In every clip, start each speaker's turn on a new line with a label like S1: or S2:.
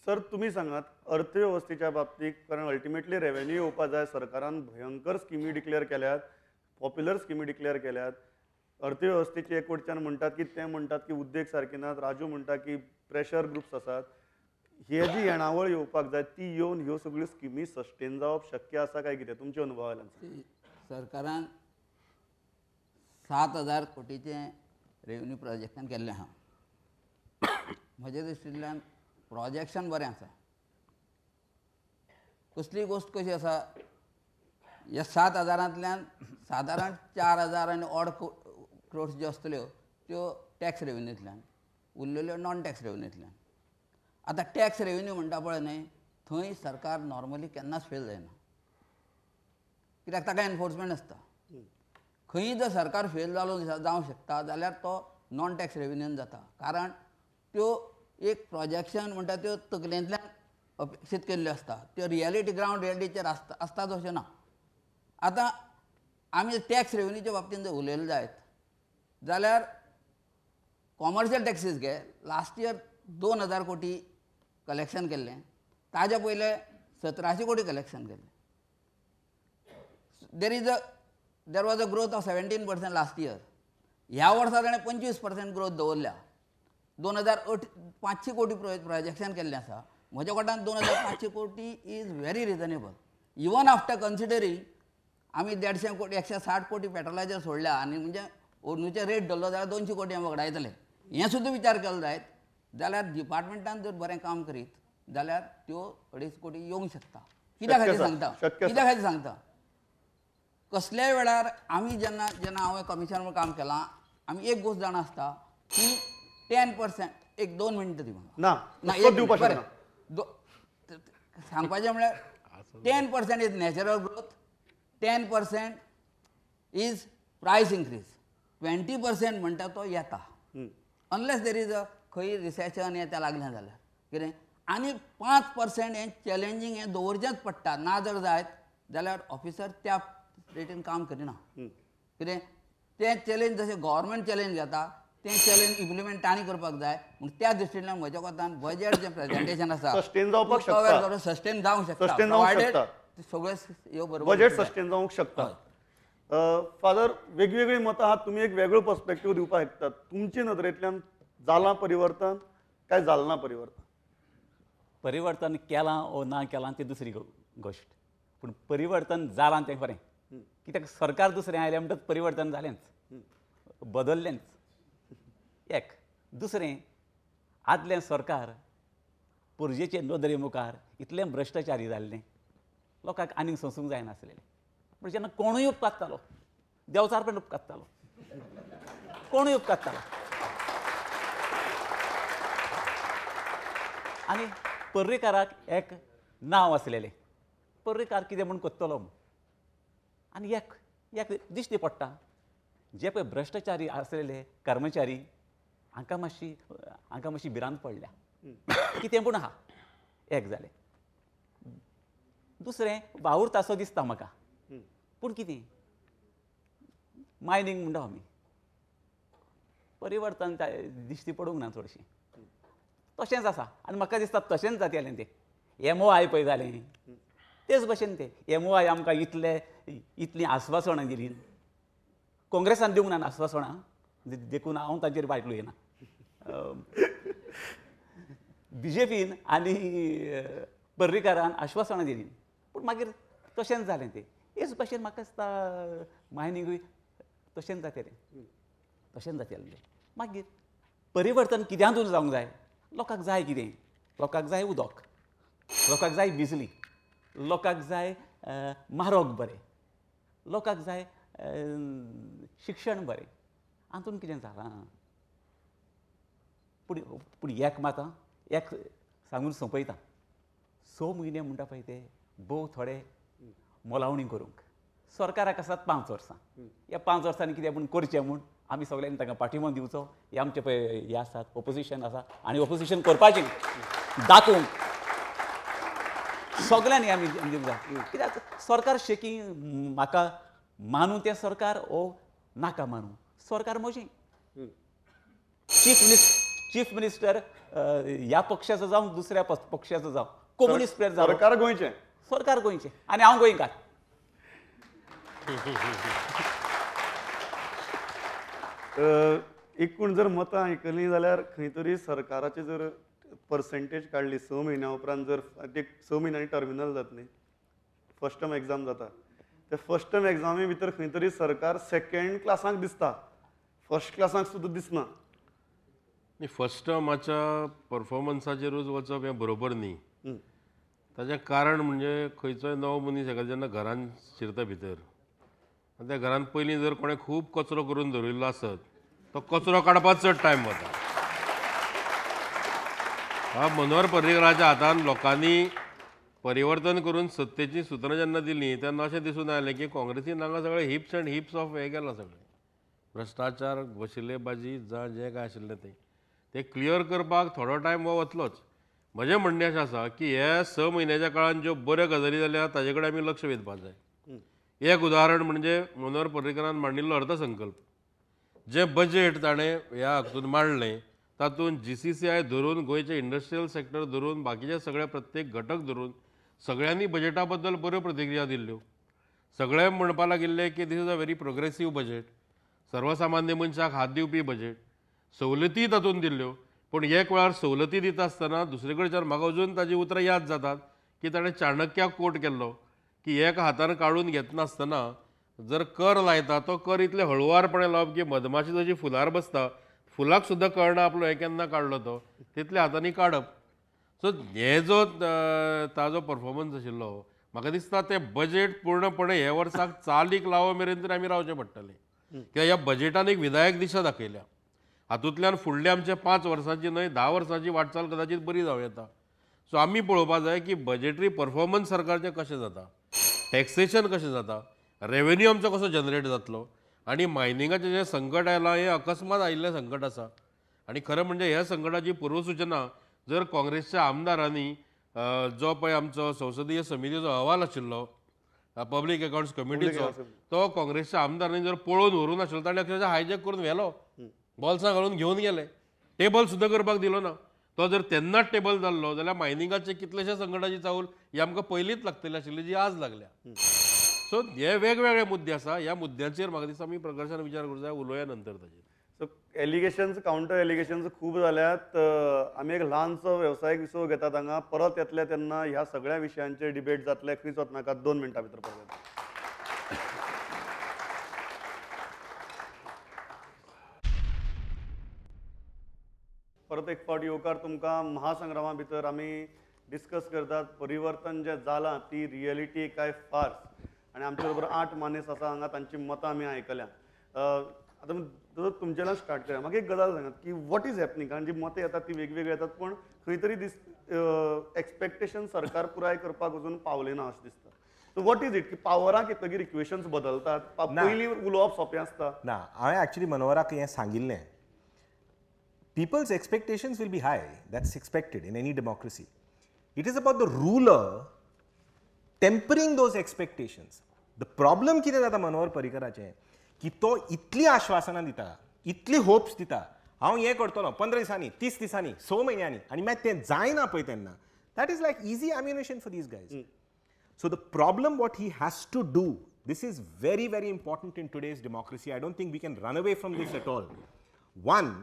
S1: Sir तुम्ही सांगात अर्थव्यवस्थेच्या बाबतीत, कारण अल्टिमेटली रेव्हेन्यू येवपाक जाय. सरकारान भयंकर स्किमी डिक्लेअर केल्यात, पॉप्युलर स्किमी डिक्लेअर केल्यात. अर्थव्यवस्थेचे एक वटच्यान म्हणटात की ते म्हणटात की उद्देग सारके नात, राजू म्हणटा की प्रेशर ग्रुप्स आसात. हे जी येणावळ येवपाक जाय ती येवन ह्यो सगळ्यो स्किमी सस्टेन जावप शक्य आसा काय कितें तुमच्या अनुभवांतल्यान?
S2: सरकारान 7,000 कोटीचें रेव्हेन्यू प्रोजेक्शन केल्लें आहा. म्हज्या दृश्टींतल्यान प्रोजेक्शन बरें आसा. कसली गोश्ट कशी आसा, ह्या 7,000तल्यान सादारण 4,000 आनी ऑड क्रोड्स ज्यो आसतल्यो त्यो टॅक्स रेव्हेन्यूंतल्यान, उरलेल्यो नॉन टॅक्स रेव्हेन्यूंतल्यान. आतां टॅक्स रेव्हेन्यू म्हणटा पळय न्हय, थंय सरकार नॉर्मली केन्नाच फेल जायना, कित्याक ताका एनफोर्समेंट आसता. खंयी जर सरकार फेल जालो जावंक शकता जाल्यार तो नॉन टॅक्स रेव्हेन्यून जाता, कारण त्यो एक प्रोजेक्शन म्हणटा त्यो तकलेंतल्यान अपेक्षीत केल्ल्यो आसता, त्यो रियलिटी ग्रावंड रियलिटीचेर आसताच अशें ना. आतां आमी टॅक्स रेव्हेन्यूच्या बाबतींत जर उलयलें जायत जाल्यार कॉमर्शियल टॅक्सीस घे, लास्ट इयर 2,000 कोटी कलेक्शन केल्लें, ताज्या पयले 1,700 कोटी कलेक्शन केल्लें. There was a growth of 17% last year. ह्या वर्सा ताणें 25% ग्रोथ दवरल्या. 2,500 कोटी प्रोजेक्शन केल्लें आसा. म्हज्या कोटान 2,500 कोटी is very reasonable, even after considering आमी 150 कोटी 160 कोटी पेट्रोलाचेर सोडल्या, आनी म्हणजे ओनूचे रेट धरलो जाल्यार 200 कोटी आमी वगडायतले. हें सुद्दां विचार केलो जायत जाल्यार डिपार्टमेंटान जर बरें काम करीत जाल्यार त्यो 2.5 कोटी येवंक शकता. कित्या खातीर सांगता, कसल्याय वेळार आमी जेन्ना हांवें कमिशनर म्हणून काम केलां, आमी एक गोश्ट जाणा आसता की 10%, एक 2 मिनटां दी म्हाका सांगपाचें म्हळ्यार 10% इज नॅचरल ग्रोथ, 10% इज प्रायस इन्क्रीज, 20% म्हणटा तो येता अनलेस देर इज अ खंय रिसेशन येता लागलें जाल्यार कितें. आनी 5% हें चॅलेंजींग हें दवरचेंच पडटा. ना जर जायत जाल्यार ऑफिसर त्या रेटीन काम करिना. कितें तें चॅलेंज जशें गव्हर्मेंट चॅलेंज घेता तें चॅलेंज इम्प्लिमेंट तांणी करपाक जाय. म्हूण त्या दृश्टींतल्यान म्हज्या कोतान बजेट जें प्रेजेंटेशन आसा
S1: सस्टेन जावपाक शकता,
S2: सस्टेन जावंक शकता, सगळे ह्यो बरोबर
S1: बजेट सस्टेन जावंक शकता. फादर, वेगवेगळी मतां आहात, तुमी एक वेगळो पर्स्पेक्टीव दिवपाक शकतात. तुमचे नदरेंतल्यान जालां परिवर्तन काय जालें ना परिवर्तन?
S3: परिवर्तन केलां ओ ना केलां ती दुसरी गोश्ट, पूण परिवर्तन जालां तें खरें. कित्याक सरकार दुसरें आयलें म्हणटच परिवर्तन जालेंच, बदललेंच. एक दुसरें, आदलें सरकार पुर्जेचे नदरे मुखार इतलें भ्रश्टाचारी जाल्लें, लोकांक आनीक सोंसूंक जायनासलें. पूण जेन्ना कोणूय उपकात्तालो, देंवचार पण उपकात्तालो, कोणूय उपकात्तालो. आनी पर्रीकाराक एक नांव आसलेलें, पर्रीकार कितें म्हूण कोत्तलो म्हूण. आनी एक दिश्टी पडटा, जे पळय भ्रश्टाचारी आसलेले कर्मचारी हांकां मातशी भिरांत पडल्या. कितें पूण आहा, एक जालें. दुसरें वावुरतासो दिसता म्हाका, पूण कितें मायनींग म्हणटा आमी, परिवर्तन दिश्टी पडूंक ना चडशें. तशेंच आसा आनी म्हाका दिसता तशेंच जातलें तें. MOI पळय जालें तेच भशेन तें MOI आमकां इतलीं आस्वासणां दिलीं, काँग्रेसान दिवंक ना आस्वासणां, देखून हांव ताचेर वायट उलयना. BJPन आनी पर्रीकारान आश्वासनां दिलीं, पूण मागीर तशेंच जालें तें. हेच भशेन म्हाका दिसता मायनिंगूय तशेंच जातलें. मागीर परिवर्तन कित्यातून जावंक जाय? लोकांक जाय कितें? लोकांक जाय उदक, लोकांक जाय बिजली, लोकांक जाय म्हारग बरें, लोकांक जाय शिक्षण बरें. हातून कितें जालां? पूण एक मात एक सांगून सोंपयता, 6 म्हयने म्हणटा पळय ते भोव थोडे मोलावणी करूंक. सरकाराक आसात 5 वर्सां. ह्या 5 वर्सांनी कितें पूण करचें म्हूण आमी सगळ्यांनी तांकां पाठिंबो दिवचो. हे आमचे पळय हे आसात, ऑपोजिशन आसा, आनी ऑपोजिशन करपाचें दाखोवंक सगळ्यांनी आमी दिवंक जाय. कित्याक सरकार शेकी म्हाका मानूं तें सरकार ओ नाका मानूं सरकार म्हजें. चीफ मिनिस्टर ह्या पक्षाचं जावं दुसऱ्या पक्षाचं जावं कम्युनिस्ट प्लेयर जावं
S1: सरकार गोंयचें
S3: सरकार गोंयचें आनी हांव गोंयकार.
S1: एकूण जर मतां आयकलीं जाल्यार खंय तरी सरकाराची जर पर्सेंटेज काडली 6 म्हयन्या उपरांत जर ते 6 म्हयन्यांनी टर्मिनल जाता न्ही फर्स्ट टर्म एग्जाम जाता ते फर्स्ट टर्म एग्जामी भितर खंय तरी सरकार सेकंड क्लासाक दिसता फर्स्ट क्लासाक सुद्दां दिसना.
S4: न्ही फर्स्ट टर्माच्या परफॉर्मन्साचेरूच वचप हें बरोबर न्ही. ताचें कारण म्हणजे खंयचोय नवो मनीस हेका जेन्ना घरान शिरता भितर आनी त्या घरान पयलीं जर कोणें खूब कचरो करून दवरिल्लो आसत तो कचरो काडपाक चड टायम वता. मनोहर पर्रीकराच्या हातान लोकांनी परिवर्तन करून सत्तेची सुत्रां जेन्ना दिलीं तेन्ना अशें दिसून आयलें की काँग्रेसीन हांगा सगळें हिप्स अँड हिप्स ऑफ हें केलां सगळें भ्रश्टाचार वशिलेबाजी जावं जें काय आशिल्लें तें क्लियर करपाक थोडो टायम हो वतलोच. म्हजें म्हणणें अशें आसा की हे 6 म्हयन्याच्या काळान ज्यो बऱ्यो गजाली जाल्या ताजे कडेन आमी लक्ष वेधपाक जाय. एक उदाहरण म्हणजे मनोहर पर्रीकरान मांडिल्लो अर्थसंकल्प. जें बजेट ताणें ह्या हातूंत मांडलें तातूंत GCCI धरून गोंयचें इंडस्ट्रियल सॅक्टर धरून बाकीचे सगळे प्रत्येक घटक धरून सगळ्यांनी बजेटा बद्दल बऱ्यो प्रतिक्रिया दिल्ल्यो. सगळे म्हणपाक लागिल्ले की this is a very progressive budget, सर्वसामान्य मनशाक हात दिवपी बजेट, सवलती तातूंत दिल्ल्यो. पूण एक वेळार सवलती दिता आसतना दुसरे कडच्यान म्हाका अजून ताजी उतरां याद जातात की ताणें चाणक्याक कोट केल्लो की एक हातान काडून घेतना जर कर लायता तो कर इतले हळुवारपणे लावप की मधमाशी जशी फुलार बसता फुलाक सुद्दां कळना आपलो हे केन्ना काडलो तो तितल्या हातांनी काडप. सो हे जो ताजो परफॉर्मन्स आशिल्लो म्हाका दिसता तें बजेट पूर्णपणे हे वर्साक चालीक लावो मेरेन तरी आमी रावचें पडटलें. कित्याक ह्या बजेटान एक विधायक दिशा दाखयल्या. हातूंतल्यान फुडल्या आमच्या 5 वर्सांची न्हय 10 वर्सांची वाटचाल कदाचित बरी जावं येता. सो आमी पळोवपाक जाय की बजेटरी परफॉर्मन्स सरकारचें कशें जाता, टॅक्सेशन कशें जाता, रेवेन्यू आमचो कसो जनरेट जातलो आनी मायनिंगाचें जें संकट आयलां हें अकस्मात आयिल्लें संकट आसा. आनी खरें म्हणजे ह्या संकटाची पूर्वसुचना जर काँग्रेसच्या आमदारांनी जो पळय आमचो संसदीय समितीचो अहवाल आशिल्लो पब्लीक अकाउंट्स कमिटीचो तो काँग्रेसच्या आमदारांनी जर पळोवन व्हरूंक नाशिल्लो ताणें अक्षरशः हायजॅक करून व्हेलो बॉल्सां घालून घेवन गेले. टेबल सुद्दां करपाक दिलो ना. तो जर तेन्नाच टेबल जाल्लो जाल्यार मायनिंगाचे कितलेशे संकटाची चावल ही आमकां पयलींच लागतली आशिल्ली जी आज लागल्या. सो हे वेगवेगळे मुद्दे आसा. ह्या मुद्द्यांचेर म्हाका दिसता आमी प्रकर्शान विचार करूंक जाय उलोवया नंतर ताचेर.
S1: सो एलिगेशन्स कावंटर एलिगेशन्स खूब जाल्यात. आमी एक ल्हानसो वेवसायीक विसव घेतात हांगा परत येतले तेन्ना ह्या सगळ्या विशयांचेर डिबेट जातले. खंयच वचनाका 2 मिनटां भितर परत येता. परत एक फावट येवकार तुमकां महासंग्रामा भितर आमी डिस्कस करतात परिवर्तन जें जालां ती रियलिटी काय फार्स आनी आमचे बरोबर 8 मानेस आसा हांगा तांची मतां आमी आयकल्या. आतां तुमचेला स्टार्ट करूया. म्हाका एक गजाल सांगात की वॉट इज हॅपनिंग कारण जी मतां येतात ती वेगवेगळी येतात पूण खंय तरी एक्सपेक्टेशन सरकार पुराय करपाक अजून पावलें ना अशें दिसता. सो वॉट इज इट की पावराक येतकीर इक्वेशन्स बदलतात पयलीं उलोवप सोंपें आसता.
S5: ना हांवें एक्चुली मनोहराक हें सांगिल्लें people's expectations will be high. That's expected in any democracy. It is about the ruler tempering those expectations. The problem कितें जाता मनोहर पर्रीकराचें की तो इतली आश्वासनां दिता इतली होप्स दिता हांव हें करतलो 15 दिसांनी 30 दिसांनी 6 म्हयन्यांनी आनी मागीर तें जायना पळय तेन्ना that is like easy ammunition for these guys. So the problem what he has to do, this is very very important in today's democracy. I don't think we can run away from this at all. One,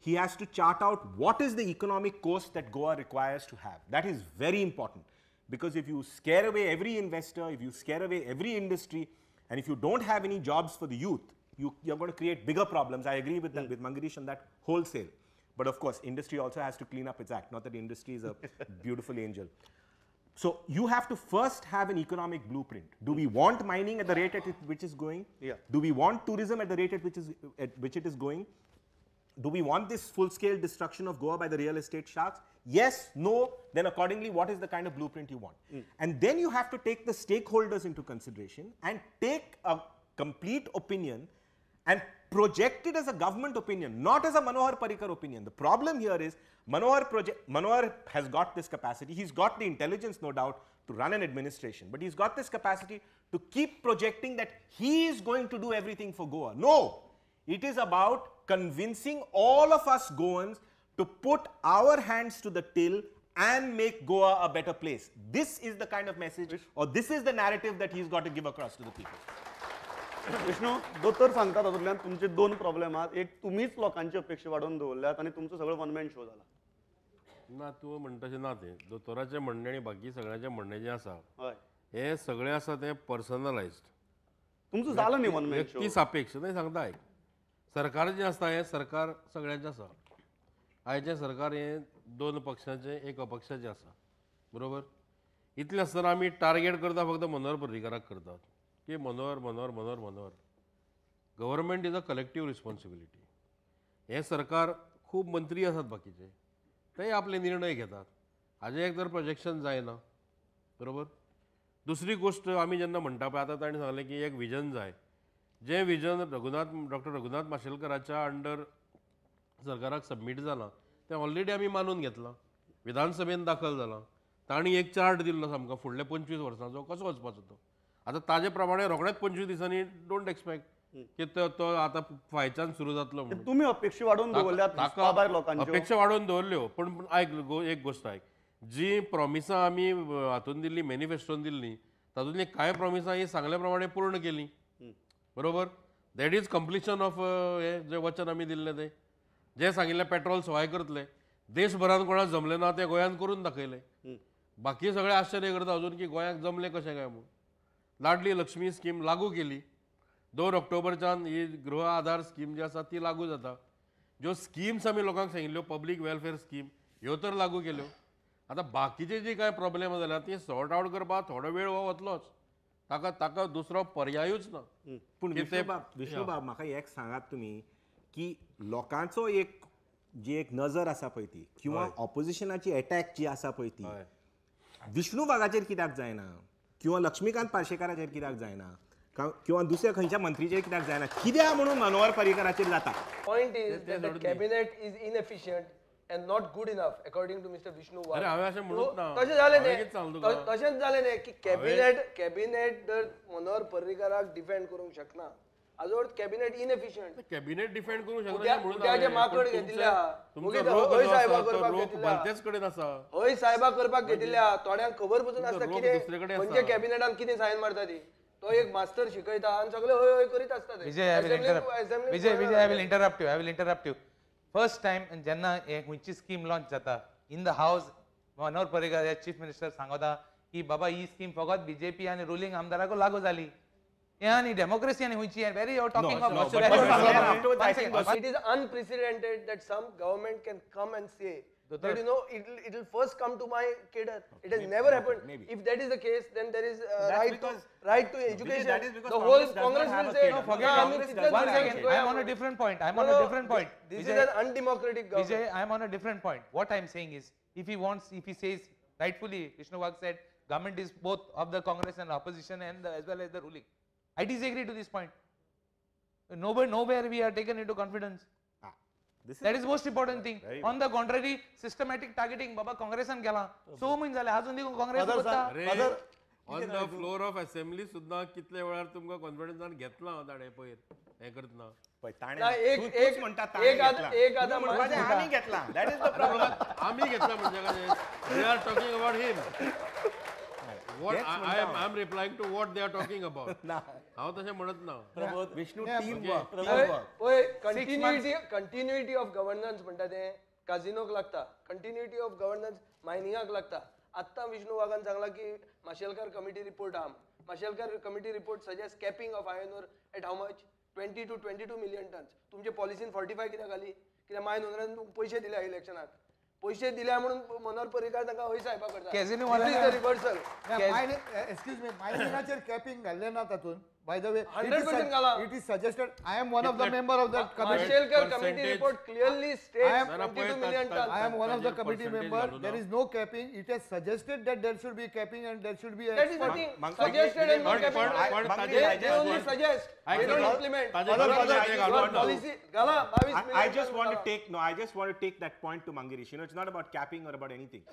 S5: he has to chart out what is the economic course that Goa requires to have. That is very important because if you scare away every investor, if you scare away every industry and if you don't have any jobs for the youth, you're going to create bigger problems. I agree with that, with Mangarish on that wholesale. But of course, industry also has to clean up its act. Not that the industry is a beautiful angel. So you have to first have an economic blueprint. Do we want mining at the rate at which is going?
S1: Yeah.
S5: Do we want tourism at the rate at which it is going? Do we want this full-scale destruction of Goa by the real estate sharks? Yes, no, then accordingly what is the kind of blueprint you want? And then you have to take the stakeholders into consideration and take a complete opinion and project it as a government opinion, not as a Manohar Parrikar opinion. The problem here is Manohar has got this capacity, he's got the intelligence no doubt to run an administration, but he's got this capacity to keep projecting that he is going to do everything for Goa. No! It is about convincing all of us Goans to put our hands to the till and make Goa a better place. This is the kind of message, or this is the narrative that he's got to give across to the people.
S1: Vishnu दोतोर सांगतात तातूंतल्यान तुमचे दोन problem आहात. एक तुमीच लोकांची अपेक्षा वाडोवन दवरल्यात आनी तुमचो सगळो वन मॅन शो जाला.
S4: ना तूं म्हणटा तशें ना तें दोतोराचें म्हणणें आनी बाकी सगळ्यांचें म्हणणें जें आसा
S1: हय
S4: हे सगळें आसा तें पर्सनलायज्ड
S1: तुमचो जालो न्ही वन मॅन शो.
S4: व्यक्ती सापेक्ष नाही सांगता आयक सरकार जें आसता हें सरकार सगळ्यांचें आसा. आयचें सरकार हें दोन पक्षांचें एक अपक्षाचें आसा बरोबर. इतलें आसतना आमी टार्गेट करता फक्त मनोहर पर्रीकाराक करतात की Manohar Manohar Manohar Manohar. Government is a collective responsibility. हें सरकार खूब मंत्री आसात बाकीचे ते आपले निर्णय घेतात. हाजें एक तर प्रोजेक्शन जायना बरोबर. दुसरी गोश्ट आमी जेन्ना म्हणटा पळय आतां ताणें सांगलें की एक विजन जाय. जें विजन डॉक्टर रघुनाथ माशेलकराच्या अंडर सरकाराक सबमीट जालां तें ऑलरेडी आमी मानून घेतलां. विधानसभेन दाखल जालां. तांणी एक चार्ट दिल्लो सामको फुडल्या 25 वर्सांचो कसो वचपाचो तो. आतां ताजे प्रमाणे रोखडेच 25 दिसांनी डोंट एक्सपेक्ट की तो आतां फायच्यान सुरू जातलो म्हणून.
S1: तुमी अपेक्षा वाडोवन दवरल्यात
S4: ताका
S1: भायर लोकांच्यो.
S4: अपेक्षा वाडोवन दवरल्यो पण आयक एक गोश्ट आयक जी प्रॉमिसां आमी हातून दिल्ली मॅनिफेस्टोन दिल्ली तातूंतली कांय प्रॉमिसां ही सांगल्या प्रमाणे पूर्ण केली बरोबर. दॅट इज कंप्लिशन ऑफ हें जें वचन आमी दिल्लें तें. जें सांगिल्लें पेट्रोल सवाय करतले देशभरान कोणाक जमलें ना तें गोंयांत करून दाखयलें. बाकी सगळे आश्चर्य करता अजून की गोंयाक जमलें कशें काय म्हणून. लाडली लक्ष्मी स्कीम लागू केली. 2 ऑक्टोबरच्यान ही गृह आधार स्कीम जी आसा ती लागू जाता. ज्यो स्किम्स आमी लोकांक सांगिल्ल्यो पब्लीक वेलफेअर स्कीम ह्यो तर लागू केल्यो. आतां बाकीचे जी कांय प्रॉब्लेम जाल्यात ती सॉर्ट आवट करपाक थोडो वेळ हो वतलोच. ताका दुसरो पर्यायूच ना.
S5: पूण
S4: की ते-
S5: विष्णुबाब म्हाका एक सांगात तुमी की लोकांचो एक जी एक नजर आसा पळय ती किंवा ऑपोजिशनाची अटॅक जी आसा पळय ती
S4: हय.
S5: विष्णू वाघाचेर कित्याक जायना किंवा लक्ष्मीकांत पार्सेकाराचेर कित्याक जायना किंवा दुसऱ्या खंयच्या मंत्रीचेर कित्याक जायना कित्याक म्हणून मनोहर पर्रीकाराचेर जाता.
S6: Point is that the cabinet is inefficient and not good enough according to Mr. Vishnu Wagh.
S4: अरे हांवें अशें म्हणूंक ना.
S6: तशें जालें
S4: हांवें
S6: न्ही
S4: कितें सांगलें तुका?
S6: तशेंच जालें न्ही की कॅबिनेट जर मनोहर पर्रीकाराक डिफेंड करूंक शकना हाजो अर्थ कॅबिनेट इनएफिशियंट.
S4: कॅबिनेट डिफेंड करूंक शकना
S6: उद्या-
S4: म्हणून
S6: उद्याचे
S4: हांवें.
S6: माकड
S4: पण
S6: घेतिल्ल्या.
S4: तुमचो
S6: मुगीत
S4: रोख
S6: हय
S4: जो
S6: साहेबा
S4: आसा, तो
S6: करपाक
S4: रोख
S6: घेतिल्ल्या.
S4: भलतेच कडेन आसा.
S6: हय साहेबा करपाक घेतिल्ल्या थोड्यांक खबर पसून आसता
S4: रोख
S6: कितें
S4: दुसरे कडेन
S6: खंयच्या
S4: आसा.
S6: कॅबिनेटान कितें सायन मारता ती. तो एक मास्टर शिकयता आणि सगळे हय हय करीत असता ते.
S7: Vijay, I will interrupt.
S6: Assembly-
S7: Vijay, I will interrupt you. I will interrupt you. First time जेन्ना हे खंयची स्कीम लॉन्च जाता in the house Manohar Parrikar हे चीफ मिनिस्टर सांगता की बाबा ही स्कीम फकत बीजेपी आणि रुलिंग आमदाराक लागू जाली. हे आणि डेमोक्रेसी आणि खंयची very you talking
S5: no, but afterwards I think
S6: It is unprecedented that some government can come and say that it will first come to my cadre. It has never happened.
S5: maybe.
S6: If that is the case, then there is
S5: because-
S6: right to education.
S5: that is because
S6: The whole
S5: Congress does
S6: Congress
S5: not have
S6: will
S5: a
S6: say,
S5: cadre.
S7: forget
S6: "No,
S7: Congress
S6: आम्ही
S7: does not
S6: तिथलेच
S7: have a
S6: गोंया
S7: cadre. I'm on a
S6: म्हणून."
S7: different point. I'm
S6: No,
S7: on a
S6: no,
S7: different point.
S6: This
S7: Vijay,
S6: is an undemocratic government.
S7: Vijay, I'm on a different point. What I'm saying is, if he says rightfully, Vishnu Wagh said, government is both of the Congress and opposition and as well as the ruling. I disagree to this point. Nowhere we are taken into confidence.
S5: This is
S7: That is most important thing. On the contrary, systematic targeting. Baba Congressan केला. So म्हण झाले अजून देखून काँग्रेस
S4: अरे on the floor of assembly सुद्धा कितले वेळार तुमकां कॉन्फिडन्सान घेतला धाडे पयर हें करतना.
S5: पळय, ताणें-
S6: ना,
S5: तूच
S6: एक
S5: म्हणटा
S6: एक
S5: ताणें
S6: आद-
S5: घेतला.
S6: एक आदा
S5: तुमी म्हणपाचें
S6: माणूस
S5: आमी घेतला. That is the problem.
S4: आमी घेतला म्हणजे काय they are talking about him. What I am replying to what they are talking about. हांव तशें म्हणत ना.
S5: Vishnu team work
S6: continuity of governance म्हणटा ते काझिनोक लागता. कंटिन्युटी ऑफ गव्हर्नन्स मायनिंगाक लागता. आत्ता विष्णू वाघान सांगला की माशेलकर कमिटी रिपोर्ट आहा. Mashelkar committee report suggest capping of iron ore at how much 20 to 22 million tons. तुमचे पॉलिसीन 45 कित्याक घाली कित्याक माय नोंदण्यान पयशे दिल्या इलेक्शनाक. पयशे दिल्या म्हणून मनोहर पर्रीकार तांकां हय साहेबा करता.
S7: Casino
S6: reversal.
S8: Excuse me, मायनिंगाचेर कॅपिंग घाल्लें ना तातूंत. By the way,
S6: 100% घाला.
S8: it is suggested. I am one of the member of that committee.
S6: Mashelkar committee
S4: percentage-
S6: report clearly states
S8: I am-
S6: 22 million tons.
S8: I am one of the committee
S4: Percentage
S8: member.
S4: घालून
S8: There
S4: ना.
S8: is no capping. It has suggested that there should be capping and there should be.
S6: That is the thing. Suggested and not capping. They only suggest. They don't implement. Your policy. Gala, 22
S5: I
S6: million
S5: just
S6: tons
S5: want to
S6: gala.
S5: take I just want to take that point to Mangirish. It's not about capping or about anything.